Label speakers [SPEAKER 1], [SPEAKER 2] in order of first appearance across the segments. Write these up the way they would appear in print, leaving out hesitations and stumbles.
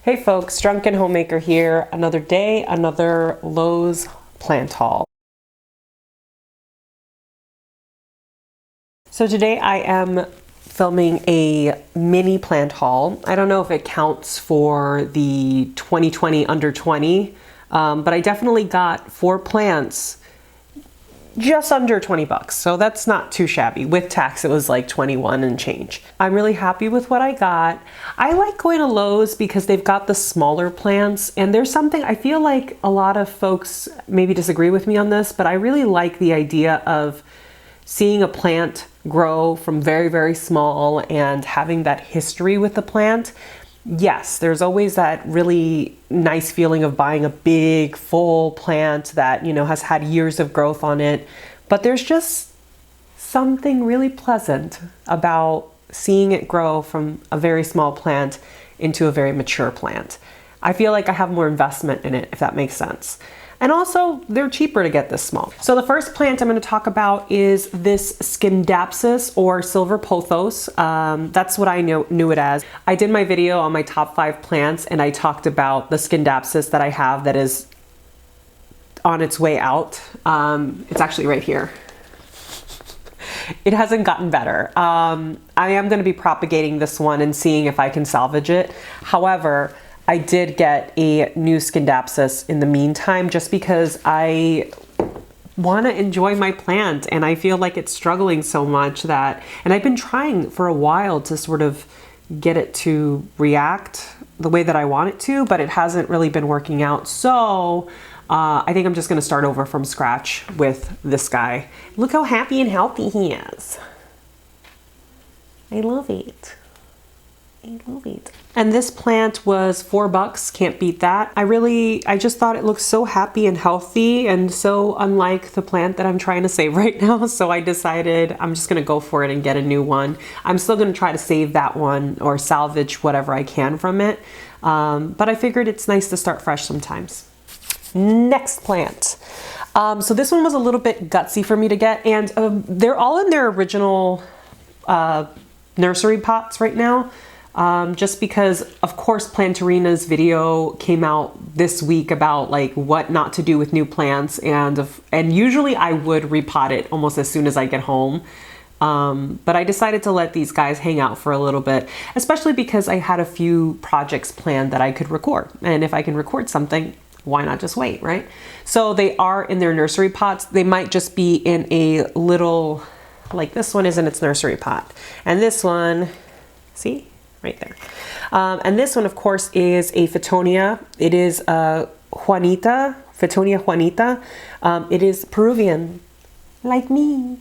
[SPEAKER 1] Hey folks, Drunken Homemaker here. Another day, another Lowe's plant haul. So today I am filming a mini plant haul. I don't know if it counts for the 2020 under 20, but I definitely got 4 plants just under 20 bucks. So that's not too shabby. With tax, it was like 21 and change. I'm really happy with what I got. I like going to Lowe's because they've got the smaller plants, and there's something, I feel like a lot of folks maybe disagree with me on this, but I really like the idea of seeing a plant grow from very, very small and having that history with the plant. Yes, there's always that really nice feeling of buying a big, full plant that, you know, has had years of growth on it. But there's just something really pleasant about seeing it grow from a very small plant into a very mature plant. I feel like I have more investment in it, if that makes sense. And also, they're cheaper to get this small. So the first plant I'm going to talk about is this Scindapsus or silver pothos. That's what I knew it as. I did my video on my top 5 plants, and I talked about the Scindapsus that I have that is on its way out. It's actually right here. It hasn't gotten better. I am going to be propagating this one and seeing if I can salvage it. However, I did get a new Scindapsus in the meantime, just because I want to enjoy my plant and I feel like it's struggling so much that, and I've been trying for a while to sort of get it to react the way that I want it to, but it hasn't really been working out. So I think I'm just going to start over from scratch with this guy. Look how happy and healthy he is. I love it. I love it. And this plant was $4, can't beat that. I just thought it looked so happy and healthy and so unlike the plant that I'm trying to save right now. So I decided I'm just gonna go for it and get a new one. I'm still gonna try to save that one or salvage whatever I can from it. But I figured it's nice to start fresh sometimes. Next plant. So this one was a little bit gutsy for me to get, and they're all in their original nursery pots right now. Just because, of course, Plantarina's video came out this week about like what not to do with new plants, and usually I would repot it almost as soon as I get home. But I decided to let these guys hang out for a little bit, especially because I had a few projects planned that I could record. And if I can record something, why not just wait, right? So they are in their nursery pots. They might just be in a little, like this one is in its nursery pot. And this one, see? Right there. And this one, of course, is a Fittonia. It is Juanita, Fittonia Juanita. It is Peruvian, like me.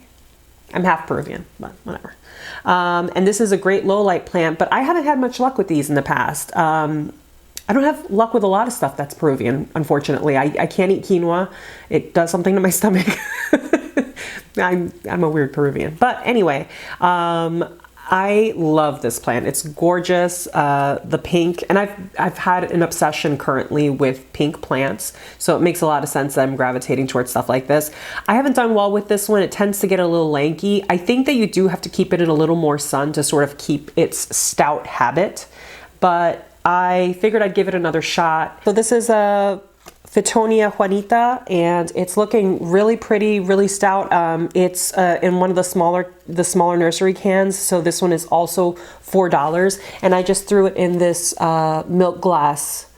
[SPEAKER 1] I'm half Peruvian, but whatever. And this is a great low light plant, but I haven't had much luck with these in the past. I don't have luck with a lot of stuff that's Peruvian, unfortunately. I can't eat quinoa. It does something to my stomach. I'm a weird Peruvian. But anyway, I love this plant. It's gorgeous, the pink, and I've had an obsession currently with pink plants, so it makes a lot of sense that I'm gravitating towards stuff like this. I haven't done well with this one. It tends to get a little lanky. I think that you do have to keep it in a little more sun to sort of keep its stout habit, but I figured I'd give it another shot. So this is a Fittonia Juanita, and it's looking really pretty, really stout. It's in one of the smaller nursery cans. So this one is also $4, and I just threw it in this milk glass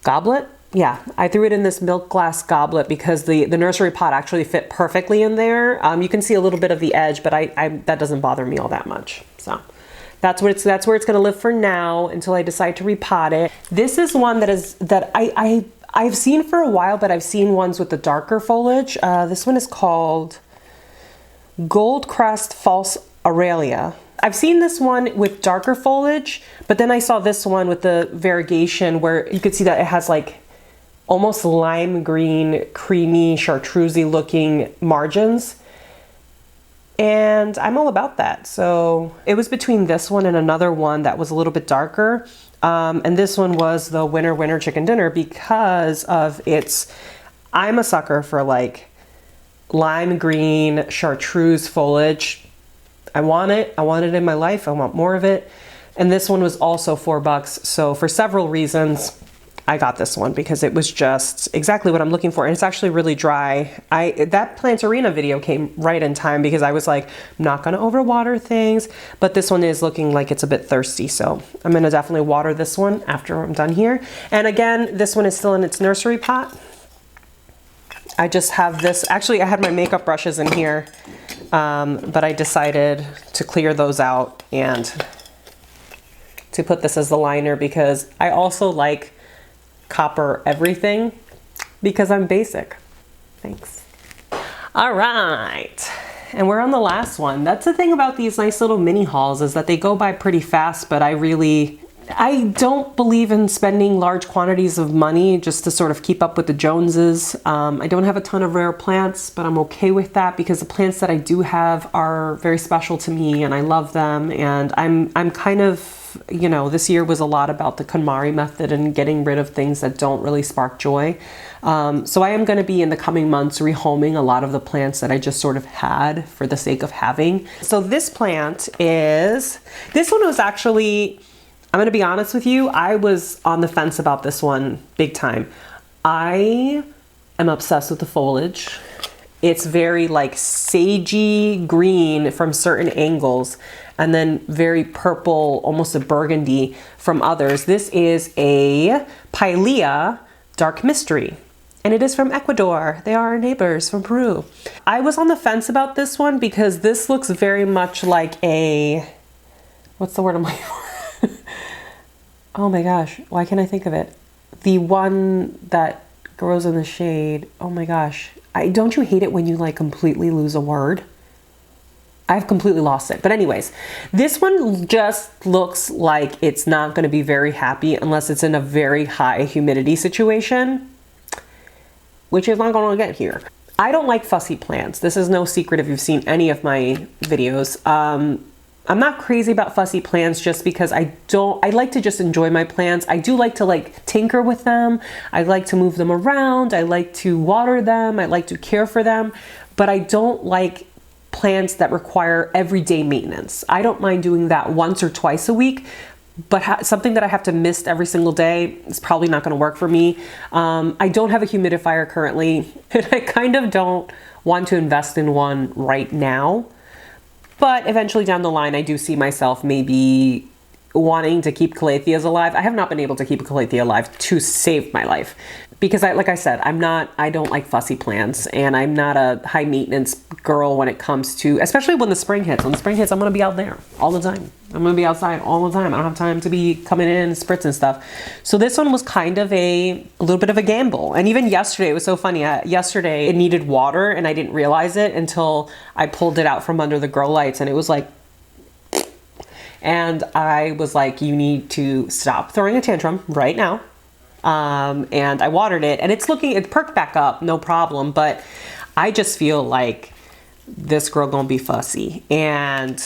[SPEAKER 1] goblet. Yeah, I threw it in this milk glass goblet because the nursery pot actually fit perfectly in there. You can see a little bit of the edge, but that doesn't bother me all that much. So that's where it's going to live for now until I decide to repot it. This is one that I've seen for a while, but I've seen ones with the darker foliage. This one is called Gold Crust False Aralia. I've seen this one with darker foliage, but then I saw this one with the variegation where you could see that it has like almost lime green, creamy, chartreuse looking margins. And I'm all about that. So it was between this one and another one that was a little bit darker. And this one was the winner chicken dinner because of I'm a sucker for like lime green chartreuse foliage. I want it in my life. I want more of it. And this one was also $4. So for several reasons, I got this one because it was just exactly what I'm looking for. And it's actually really dry. That Plantarina video came right in time because I was like, I'm not gonna overwater things, but this one is looking like it's a bit thirsty. So I'm gonna definitely water this one after I'm done here. And again, this one is still in its nursery pot. I just have this, actually I had my makeup brushes in here, but I decided to clear those out and to put this as the liner because I also like copper everything because I'm basic. Thanks. All right. And we're on the last one. That's the thing about these nice little mini hauls is that they go by pretty fast, but I don't believe in spending large quantities of money just to sort of keep up with the Joneses. I don't have a ton of rare plants, but I'm okay with that because the plants that I do have are very special to me and I love them. And I'm kind of, you know, this year was a lot about the KonMari method and getting rid of things that don't really spark joy. So I am going to be in the coming months rehoming a lot of the plants that I just sort of had for the sake of having. So this plant is, this one was actually, I'm going to be honest with you, I was on the fence about this one big time. I am obsessed with the foliage. It's very like sagey green from certain angles and then very purple, almost a burgundy from others. This is a Pylea Dark Mystery. And it is from Ecuador. They are our neighbors from Peru. I was on the fence about this one because this looks very much like a, what's the word I'm looking for? Oh my gosh, why can't I think of it? The one that grows in the shade. Oh my gosh. Don't you hate it when you like completely lose a word? I've completely lost it. But anyways, this one just looks like it's not going to be very happy unless it's in a very high humidity situation, which is not going to get here. I don't like fussy plants. This is no secret if you've seen any of my videos. I'm not crazy about fussy plants just because I like to just enjoy my plants. I do like to like tinker with them. I like to move them around. I like to water them. I like to care for them, but I don't like plants that require everyday maintenance. I don't mind doing that once or twice a week, but something that I have to mist every single day is probably not going to work for me. I don't have a humidifier currently, and I kind of don't want to invest in one right now. But eventually down the line, I do see myself maybe wanting to keep calatheas alive. I have not been able to keep a calathea alive to save my life because like I said, I don't like fussy plants and I'm not a high maintenance girl when it comes to, especially when the spring hits. When the spring hits, I'm going to be out there all the time. I'm going to be outside all the time. I don't have time to be coming in and spritzing stuff. So this one was kind of a little bit of a gamble. And even yesterday, it was so funny. Yesterday it needed water and I didn't realize it until I pulled it out from under the grow lights and it was like, and I was like, you need to stop throwing a tantrum right now. And I watered it and it perked back up, no problem. But I just feel like this girl gonna be fussy. And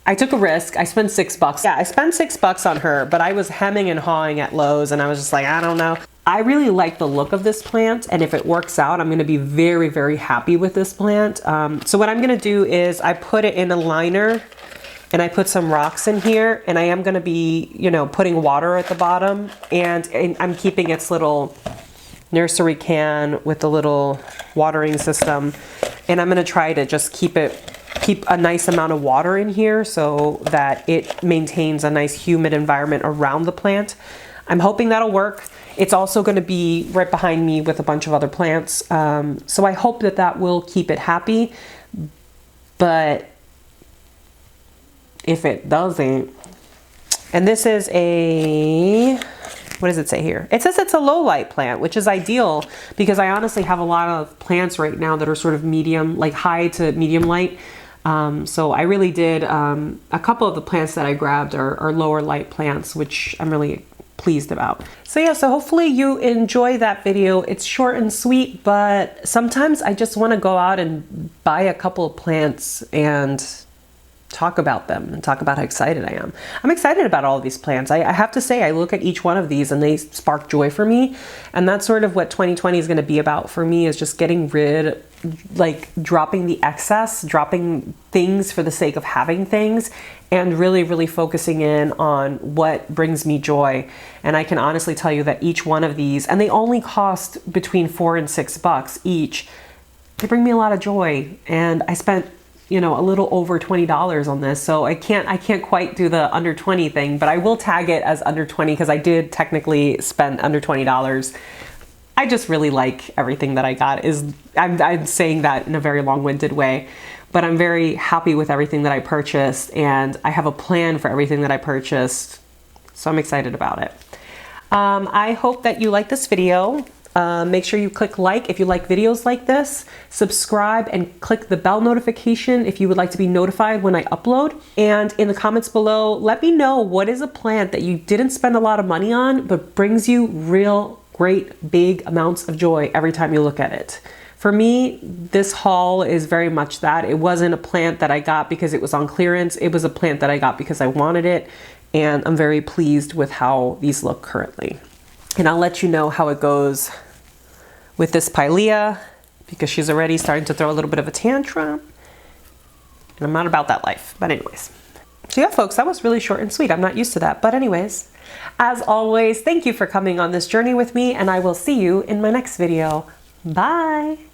[SPEAKER 1] I took a risk. I spent $6. Yeah, I spent $6 on her, but I was hemming and hawing at Lowe's and I was just like, I don't know. I really like the look of this plant. And if it works out, I'm gonna be very, very happy with this plant. So what I'm gonna do is I put it in a liner and I put some rocks in here and I am going to be, you know, putting water at the bottom and I'm keeping its little nursery can with the little watering system. And I'm going to try to just keep a nice amount of water in here so that it maintains a nice humid environment around the plant. I'm hoping that'll work. It's also going to be right behind me with a bunch of other plants. So I hope that that will keep it happy, but if it doesn't, and this is a, what does it say here? It says it's a low light plant, which is ideal because I honestly have a lot of plants right now that are sort of medium, like high to medium light. So I really did, a couple of the plants that I grabbed are lower light plants, which I'm really pleased about. So yeah, so hopefully you enjoy that video. It's short and sweet, but sometimes I just want to go out and buy a couple of plants and talk about them and talk about how excited I am. I'm excited about all of these plants. I have to say, I look at each one of these and they spark joy for me. And that's sort of what 2020 is going to be about for me, is just getting rid like dropping the excess, dropping things for the sake of having things, and really, really focusing in on what brings me joy. And I can honestly tell you that each one of these, and they only cost between $4 and $6 each, they bring me a lot of joy. And I spent, you know, a little over $20 on this. So I can't quite do the under 20 thing, but I will tag it as under 20 because I did technically spend under $20. I just really like everything that I got. I'm saying that in a very long-winded way, but I'm very happy with everything that I purchased, and I have a plan for everything that I purchased. So I'm excited about it. I hope that you like this video. Make sure you click like if you like videos like this, subscribe and click the bell notification if you would like to be notified when I upload. And in the comments below, let me know what is a plant that you didn't spend a lot of money on, but brings you real great big amounts of joy every time you look at it. For me, this haul is very much that. It wasn't a plant that I got because it was on clearance. It was a plant that I got because I wanted it. And I'm very pleased with how these look currently. And I'll let you know how it goes with this Pylea, because she's already starting to throw a little bit of a tantrum. And I'm not about that life. But anyways. So yeah, folks, that was really short and sweet. I'm not used to that. But anyways, as always, thank you for coming on this journey with me, and I will see you in my next video. Bye.